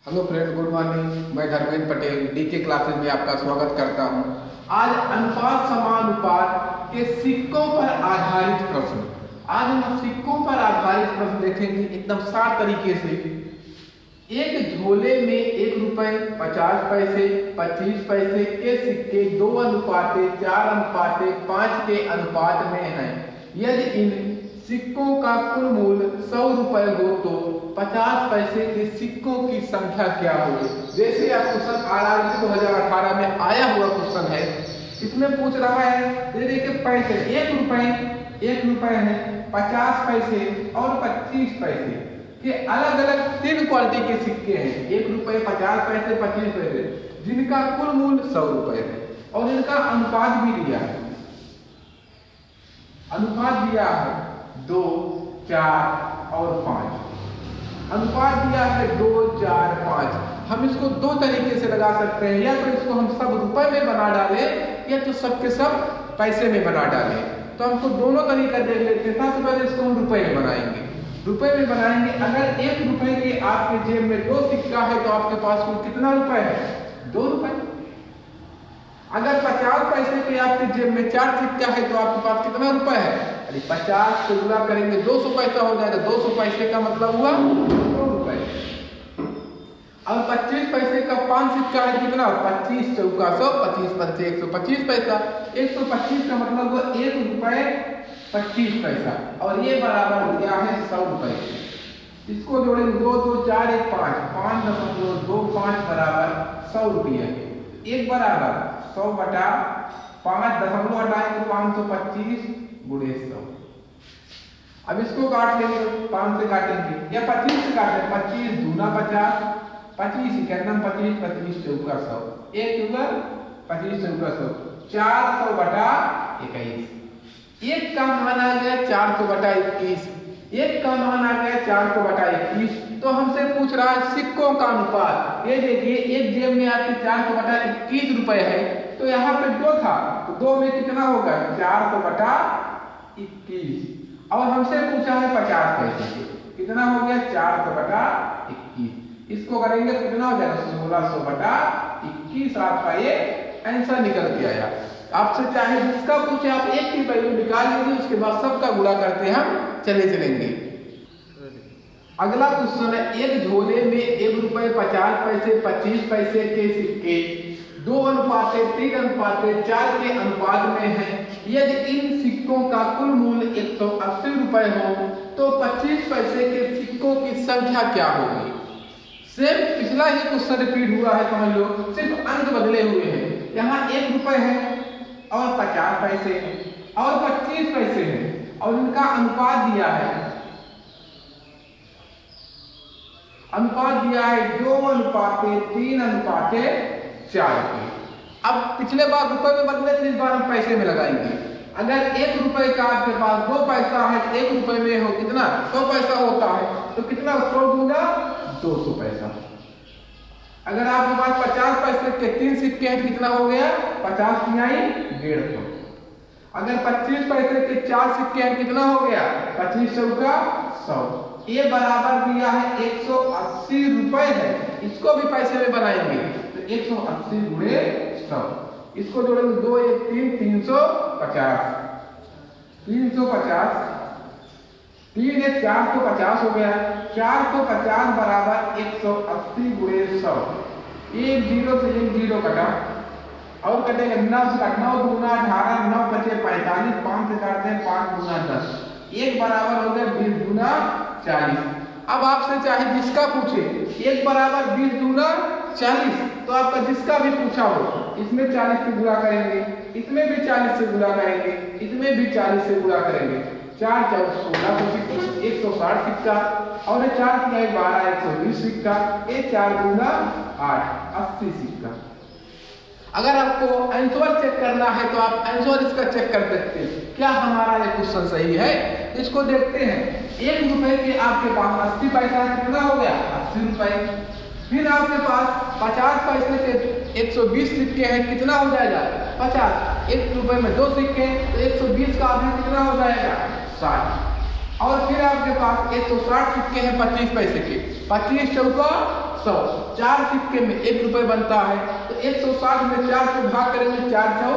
Hello friend, good morning. मैं Dharmendra Patel DK classes में आपका स्वागत करता हूं। आज अनुपात समानुपात के सिक्कों पर आधारित प्रश्न। आज हम सिक्कों पर आधारित प्रश्न देखेंगे एकदम साफ तरीके से। एक झोले में 1 रुपए 50 पैसे 25 पैसे के सिक्के 2:4:5 के अनुपात में हैं। यदि इन सिक्कों का कुल मूल्य 100 रुपए हो तो 50 पैसे के सिक्कों की संख्या क्या होगी। जैसे आप क्वेश्चन RRB 2018 में आया हुआ क्वेश्चन है, इसमें पूछ रहा है दे देखिए पैसे 1 रुपए है, 50 पैसे और 25 पैसे के अलग अलग 3 क्वालिटी के सिक्के हैं। 1 रुपए 50 पैसे 25 पैसे, जिनका कुल मूल्य 100 रुपए है और इनका अनुपात भी दिया है। अनुपात दिया है 2, 4 और 5। अनुपात दिया है 2, 4, 5। हम इसको दो तरीके से लगा सकते हैं, या तो इसको हम सब रुपए में बना डालें या तो सब के सब पैसे में बना डालें। तो हमको दोनों तरीका देख लेते हैं। सबसे पहले इसको हम रुपए में बनाएंगे। रुपए में बनाएंगे, अगर 1 रुपए के आपके जेब में 2 सिक्का है तो आपके पास कुल कितना रुपए है? 2 रुपए। अगर 50 पैसे के आपके जेब में 4 सिक्का है तो आपके पास कितना रुपए है? अरे 50 से गुणा करेंगे 200 पैसा हो जाएगा। 200 पैसे का मतलब हुआ 2 रुपए। अब 25 पैसे का 5 सिक्का है कितना? 25 चौका 100, 25 पंचे 125 पैसा। 125 का मतलब हुआ 1 रुपए 25 पैसा और ये बराबर दिया है 100 रुपए। इसको जोड़ेंगे 2, 2, 4, 1, 5, 5.25 बराबर 100 रुपये। 1 बराबर 100 बटा 5 दशमलव हटाएंगे 525 गुणे 100। अब इसको काट लेंगे, 5 से काटेंगे या 25 से काटेंगे। 25 दूना 50, 25 इक्यावन 25, 25 चौका 100, 1 चौका 25 चौका 100, 400 बटा 21। 1 का मान आ गया 400 बटा 21। 1 का मान आ गया 400 बटा 21। तो हमसे पूछ रहा है सिक्कों का अनुपात। ये देखिए, एक जेब में आपके 400 बटा 21 रुपए है, तो यहाँ पे 2 था तो 2 में कितना होगा? 400 बटा 21। और हमसे पूछा है 50 पैसे के, कितना हो गया? 400 बटा 21। इसको करेंगे तो कितना हो जाएगा? 1600 बटा 21। आपका ये आंसर निकल के आया। आपसे चाहे जिसका पूछे आप एक की वैल्यू निकाल लीजिए, उसके बाद सबका गुणा करते हम चलेंगे। अगला क्वेश्चन है, एक झोले में 1 रुपए 50 पैसे 25 पैसे के सिक्के 2:3:4 के अनुपात में है। यदि इन सिक्कों का कुल मूल्य 180 रुपए हो तो 25 पैसे के सिक्कों की संख्या क्या होगी। सेम पिछला ही क्वेश्चन रिपीट हुआ है, समझ लो, सिर्फ अंक बदले हुए हैं। यहाँ 1 रुपए है और 50 पैसे है और 25 पैसे है और इनका अनुपात दिया है। अनुपात दिया है 2:3:4 के। अब पिछले बार रुपए में बदले थे, इस बार हम पैसे में लगाएंगे। अगर 1 रुपए का आपके पास 2 पैसा है, 1 रुपए में हो कितना? 100 पैसा होता है, तो कितना? 100 दूंगा 200 पैसा। अगर आपके पास 50 पैसे के 3 सिक्के हैं, कितना हो गया? 50 तिहाई 150। अगर 25 पैसे के 4 सिक्के हैं, कितना हो गया? 25 चौका 100। ये बराबर दिया है 180 रुपए है। इसको भी पैसे में बनाएंगे तो 180 गुणे 100। इसको जोड़ेंगे 2, 1, 3, 350। 350 3 1 450 हो गया। 450 बराबर 180 गुणे 100। 1 0 से 1 0 कटा और कटेगा 9 से 9 दूना 18, 9 बचे 45, 5 से काटते हैं 5 दूना 10। 1 बराबर हो गया 20 दूना 40। अब आपसे चाहे जिसका पूछे 1 बराबर 20 दूना 40, तो आपका जिसका भी पूछा हो, इसमें 40 से गुणा करेंगे, इसमें भी 40 से गुणा करेंगे, इसमें भी 40 से गुणा करेंगे। 4 4 16 160 सिक्का और 4 तिहाई 12 120 सिक्का। 4 दूना 8 80 सिक्का। अगर आपको आंसर चेक करना है तो आप आंसर इसका चेक कर सकते हैं, क्या हमारा ये क्वेश्चन सही है। इसको देखते हैं। 1 रुपए के आपके पास 80 पैसा कितना हो गया? 80 रुपए। फिर आपके पास 50 पैसे के 120 सिक्के हैं, कितना हो जाएगा? 50। 1 रुपए में 2 सिक्के तो 120 का आधा कितना हो जाएगा? 60। और फिर आपके पास 160 सिक्के हैं 25 पैसे के। 25 चौका 100। 4 सिक्के में 1 रुपए बनता है, तो 160 में 4 से भाग करेंगे, 4 चौ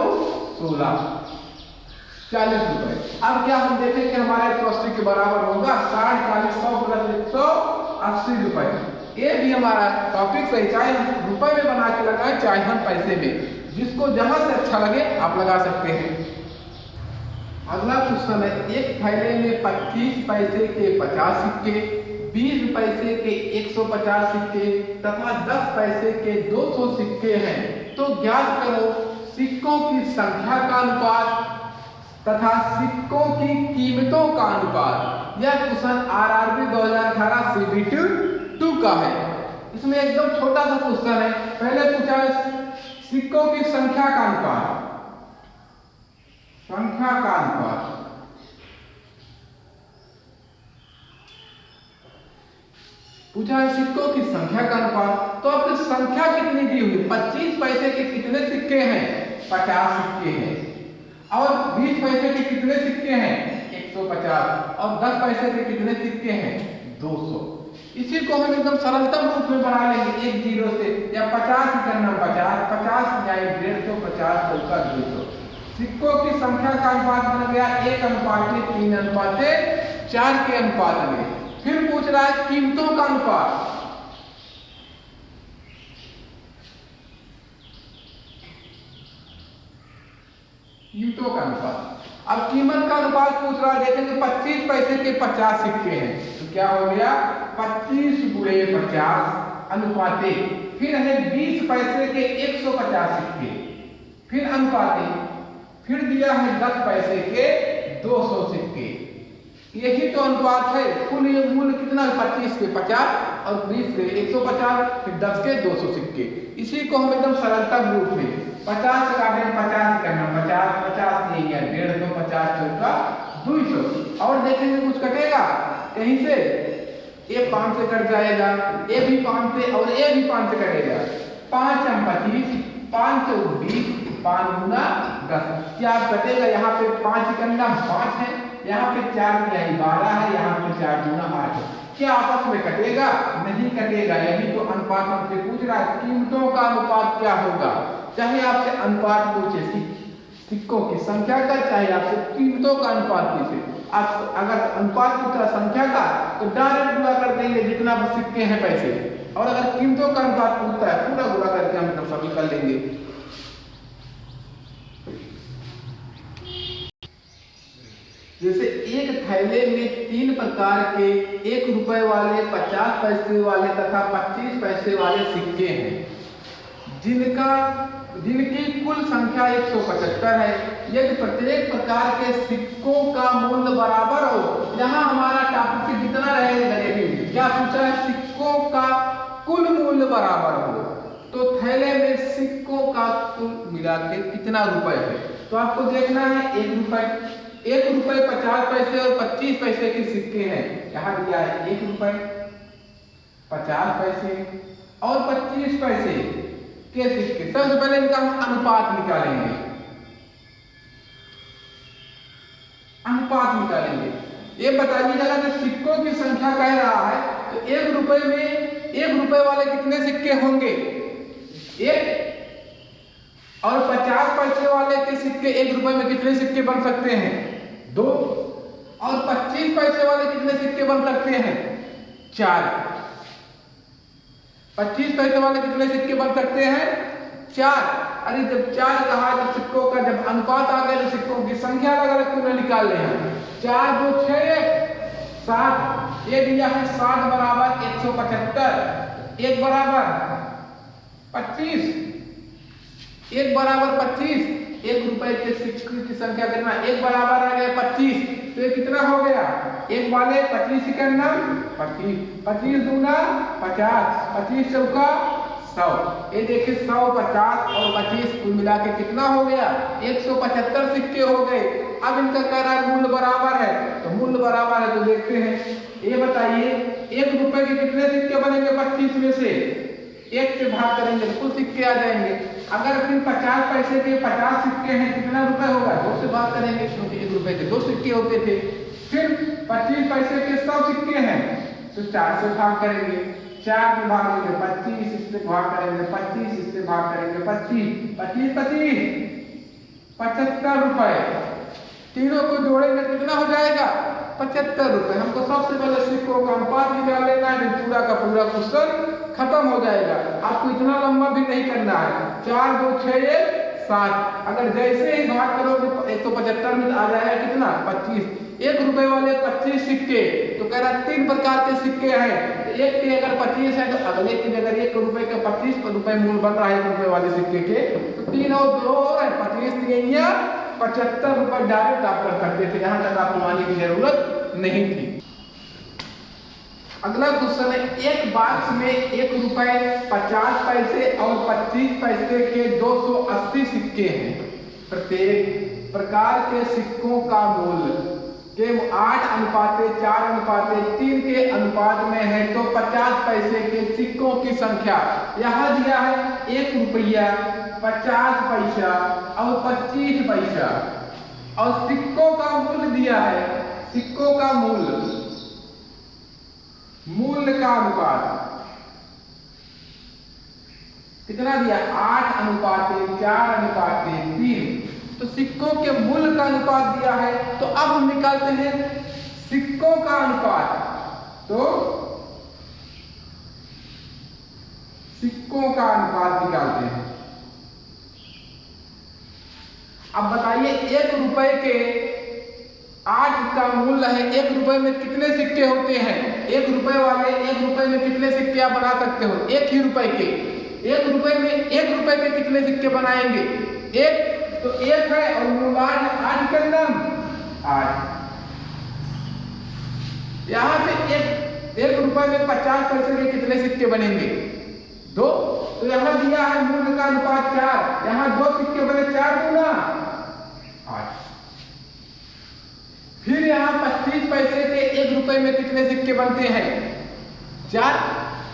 16, 40 रुपए। अब क्या हम देखें कि हमारा 180 के बराबर होगा 60, 40, 100 प्लस 180 रुपए। ये भी हमारा टॉपिक सही, चाहे हम रुपए में बना के लगाए चाहे हम पैसे में, जिसको जहां से अच्छा लगे आप लगा सकते हैं। अगला क्वेश्चन है, एक थैले में 25 पैसे के 50 सिक्के, 20 पैसे के 150 सिक्के तथा 10 पैसे के 200 सिक्के हैं, तो ज्ञात करो सिक्कों की संख्या का अनुपात तथा सिक्कों की कीमतों का अनुपात। यह क्वेश्चन आरआरबी 2018 CBT 2 का है। इसमें एकदम छोटा सा क्वेश्चन है। पहले पूछा है सिक्कों की संख्या का अनुपात, संख्या का अनुपात, पूछा है सिक्कों की संख्या का अनुपात। तो आपकी संख्या कितनी दी हुई? 25 पैसे के कितने सिक्के हैं? 50 सिक्के हैं। और 20 पैसे के कितने सिक्के हैं? 150। और 10 पैसे के कितने सिक्के हैं? 200। इसी को हम एकदम सरलतम रूप में बना लेंगे, 1 0 से, या 50 करना 50, 50 या 150, 50 चौका 200। सिक्कों की संख्या का अनुपात बन गया 1:3:4 के अनुपात में। फिर पूछ रहा है कीमतों का अनुपात। कीमतों का अनुपात, अब कीमत का अनुपात पूछ रहा है। देखेंगे 25 पैसे के 50 सिक्के हैं, तो क्या हो गया 25 गुणे 50 अनुपाते। फिर है 20 पैसे के 150 सिक्के, फिर अनुपाते। फिर दिया है 10 पैसे के 200 सिक्के। यही तो अनुपात है। कुल ये मूल्य कितना? 25 के 50 और 20 के 150, फिर 10 के 200 सिक्के। इसी को हम एकदम सरलता रूप में 50 से काटेंगे, 50 करना 50, 50 नहीं है 150, 50 चौका 200। और देखेंगे कुछ कटेगा कहीं से? ये 5 से कट जाएगा, ये भी 5 से, और ये भी 5 से कटेगा। 5 हम 25, 5 चौक 20, 5 गुना 10। क्या कटेगा? यहाँ पे 5 करना 5 है, यहाँ पे 4 12 है, यहाँ पे 4 गुना 8 है। क्या आपस में कटेगा? नहीं कटेगा। यही तो अनुपात हमसे पूछ रहा है, कीमतों का अनुपात क्या होगा। चाहे आपसे अनुपात पूछे सिक्कों की संख्या का, चाहे आपसे कीमतों का अनुपात पूछे। आप अगर अनुपात पूछा संख्या का तो डायरेक्ट गुणा कर देंगे जितना सिक्के हैं पैसे, और अगर कीमतों का अनुपात पूछता है पूरा गुणा करके हम सभी कर लेंगे। जैसे एक थैले में 3 प्रकार के 1 रुपए वाले, 50 पैसे वाले तथा 25 पैसे वाले सिक्के हैं, जिनकी कुल संख्या 175 है। यदि प्रत्येक प्रकार के सिक्कों का मूल्य बराबर हो, यहाँ हमारा टॉपिक कितना रहेगा? क्या पूछा है? सिक्कों का कुल मूल्य बराबर हो, तो थैले में सिक्कों का कुल मिला के कितना रुपए है? तो आपको देखना है 1 रुपए, 1 रुपए 50 पैसे और 25 पैसे के सिक्के हैं। यहाँ दिया है 1 रुपए, 50 पैसे और 25 पैसे के सिक्के। सबसे पहले इनका हम अनुपात निकालेंगे, अनुपात निकालेंगे। ये बताइएगा कि सिक्कों की संख्या कह रहा है, तो 1 रुपए में 1 रुपए वाले कितने सिक्के होंगे? 1। और 50 पैसे वाले के सिक्के 1 रुपए में कितने सिक्के बन सकते हैं? 2। और 25 पैसे वाले कितने सिक्के बन सकते हैं? 4। 25 पैसे वाले कितने सिक्के बन सकते हैं? 4। अरे जब 4 कहा तो सिक्कों का जब अनुपात आ गया तो सिक्कों की संख्या अलग अलग क्यों निकाल ले हैं? 4 2 6 7। ये दिया है 7 बराबर 175, 1 बराबर 25, 1 बराबर 25। 1 रुपए के सिक्के की संख्या कितना? 1 बराबर आ गया 25, तो ये कितना हो गया? 1 वाले 25 करना 25, 25 दूना 50, 25 चौका 100। ये देखिए 100, 50 और 25 कुल मिला के कितना हो गया? 175 सिक्के हो गए। अब इनका कह रहा है मूल्य बराबर है, तो मूल्य बराबर है तो देखते हैं। ये बताइए 1 रुपए के कितने सिक्के बनेंगे? 25 में से 1 से भाग करेंगे कुल सिक्के आ जाएंगे। अगर फिर 50 पैसे के 50 सिक्के हैं, कितना रुपए होगा? 2 से भाग करेंगे, क्योंकि 1 रुपए के 2 सिक्के होते थे। फिर 25 पैसे के 100 सिक्के हैं, तो 4 से भाग करेंगे, 4 में भागेंगे 25, इससे भाग करेंगे 25, इससे भाग करेंगे 25, 25 25 75 रुपए। तीनों को जोड़ेंगे कितना हो जाएगा? 75 रुपए। हमको सबसे पहले सिक्कों का अनुपात निकाल लेना है, पूरा का पूरा क्वेश्चन खत्म हो जाएगा। आपको इतना लंबा भी नहीं करना है। 4 2 6 1 7। अगर जैसे ही भाग करोगे 175 में आ जाएगा कितना? 25। 1 रुपए वाले 25 सिक्के, तो कह रहा 3 प्रकार के सिक्के हैं। एक के अगर 25 है तो अगले के अगर 1 रुपए का 25 रुपए मूल बन रहा है 1 रुपए वाले सिक्के के, तो 3 और 2 और 25 3 75 रुपए डायरेक्ट आप कर सकते थे। यहाँ तक आपको आने की जरूरत नहीं थी। अगला क्वेश्चन है, एक बॉक्स में 1 रुपए 50 पैसे और 25 पैसे के 280 सिक्के हैं। प्रत्येक प्रकार के सिक्कों का मूल्य के 8:4:3 के अनुपात में है, तो 50 पैसे के सिक्कों की संख्या यहाँ दिया है 1 रुपया 50 पैसा और 25 पैसा, और सिक्कों का मूल्य दिया है। सिक्कों का मूल्य का अनुपात कितना दिया? 8:4:3। तो सिक्कों के मूल्य का अनुपात दिया है, तो अब हम निकालते हैं सिक्कों का अनुपात। तो सिक्कों का अनुपात निकालते हैं। अब बताइए 1 रुपए के 8 का मूल्य है। 1 रुपए में कितने सिक्के होते हैं? 1 रुपए वाले 1 रुपए में कितने सिक्के आप बना सकते हो? 1 ही रुपए के। 1 रुपए में 1 रुपए के कितने सिक्के बनाएंगे? 1, तो 1 है और मूल्य 8 के अंदर 8। यहाँ पे 1 रुपए में 50 पैसे के कितने सिक्के बनेंगे? 2। तो यहाँ दिया है मूल्य का अनुपात 4। यहाँ 2 सिक्के बने, 4 गुना 8। फिर यहाँ 25 पैसे के 1 रुपए में कितने सिक्के बनते हैं? 4।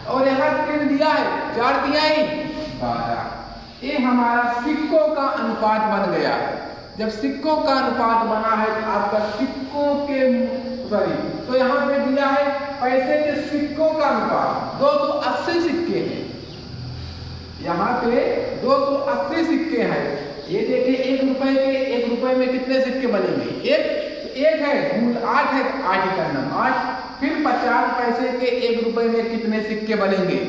और यहाँ 3 दिया है, 4 दिया ही 12। ये हमारा सिक्कों का अनुपात बन गया। जब सिक्कों का अनुपात बना है तो आपका सिक्कों के तो यहाँ पे दिया है पैसे के सिक्कों का अनुपात 280 सिक्के हैं। यहाँ पे 280 सिक्के हैं। ये देखिए 1 रुपए के 1 रुपए में कितने सिक्के बनेंगे? 1 है, मूल 8 है, 8 ही करना 8। फिर 50 पैसे के 1 रुपए में कितने सिक्के बनेंगे?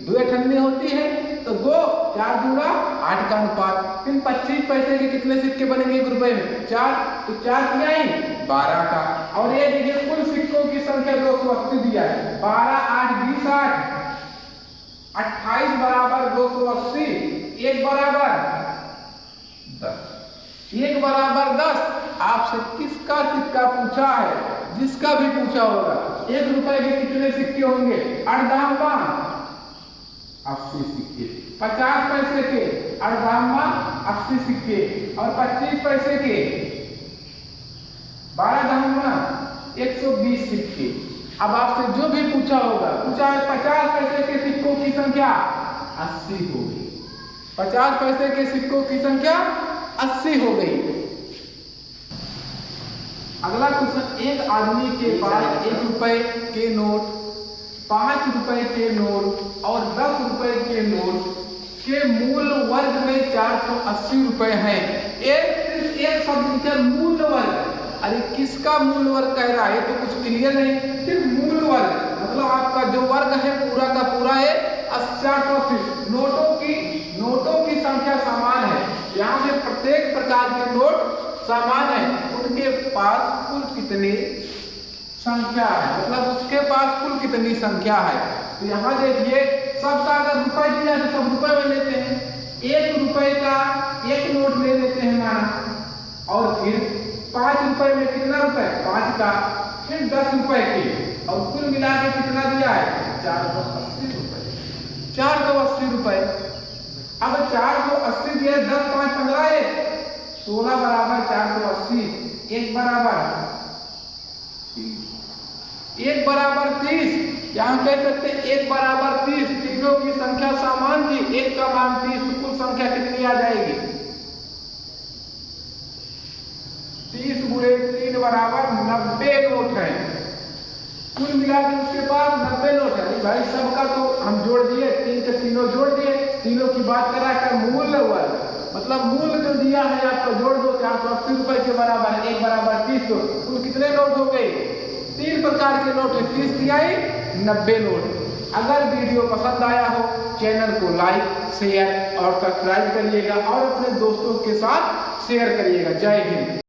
2 अठन्नी होती है, तो 2 4 दूना 8 का अनुपात। फिर 25 पैसे के कितने सिक्के बनेंगे 1 रुपए में? 4, तो 4 किया ही 12 का। और ये देखिए कुल सिक्कों की संख्या 280 दिया है। 12 8 20 8 28 बराबर 280। 1 बराबर 10। 1 बराबर 10। आपसे किसका सिक्का पूछा है? जिसका भी पूछा होगा। 1 रुपए के कितने सिक्के होंगे? 80 सिक्के। 50 पैसे के 80 सिक्के और 25 पैसे के 120 सिक्के। अब आपसे जो भी पूछा होगा, पूछा है 50 पैसे के सिक्कों की संख्या 80 हो गई। 50 पैसे के सिक्कों की संख्या 80 हो गई। अगला क्वेश्चन, एक आदमी के पास 1 रुपए के नोट, 5 रुपए के नोट और 10 रुपए के नोट के मूल वर्ग में 480 रुपए हैं। एक शब्द लिखा मूल वर्ग। अरे किसका मूल वर्ग कह रहा है? तो कुछ क्लियर नहीं, सिर्फ मूल वर्ग मतलब आपका जो वर्ग है पूरा का पूरा है 480। नोटों की संख्या समान है। यहाँ पे प्रत्येक प्रकार के नोट समान है। उनके पास कुल कितनी संख्या है, मतलब उसके पास कुल कितनी संख्या है। तो यहाँ देखिए सबका अगर रुपए दिया तो सब रुपए में लेते हैं। 1 रुपए का 1 नोट ले लेते हैं माना, और फिर 5 रुपए में कितना रुपए? 5 का, फिर 10 रुपए के, और कुल मिला के कितना दिया है? 480 रुपए। 480 रुपए। अब 480 दिया, 10 5 15 है, 16 बराबर 480। 1 बराबर 30। यहाँ कह सकते हैं 1 बराबर 30। तीनों की संख्या समान थी, 1 का मान 30, तो कुल संख्या कितनी आ जाएगी? 30 गुणे 3 बराबर 90 नोट है। कुल मिला के उसके पास 90 नोट है। भाई सबका तो हम जोड़ दिए, 3 के तीनों जोड़ दिए, तीनों की बात कर रहा है मूल्य हुआ, मतलब मूल्य जो दिया है आपको जोड़ दो 480 रुपए के बराबर है, 1 बराबर 30 नोट। कुल कितने नोट हो गए? 3 प्रकार के नोट है, 30 की आई 90 नोट। अगर वीडियो पसंद आया हो चैनल को लाइक शेयर और सब्सक्राइब करिएगा और अपने दोस्तों के साथ शेयर करिएगा। जय हिंद।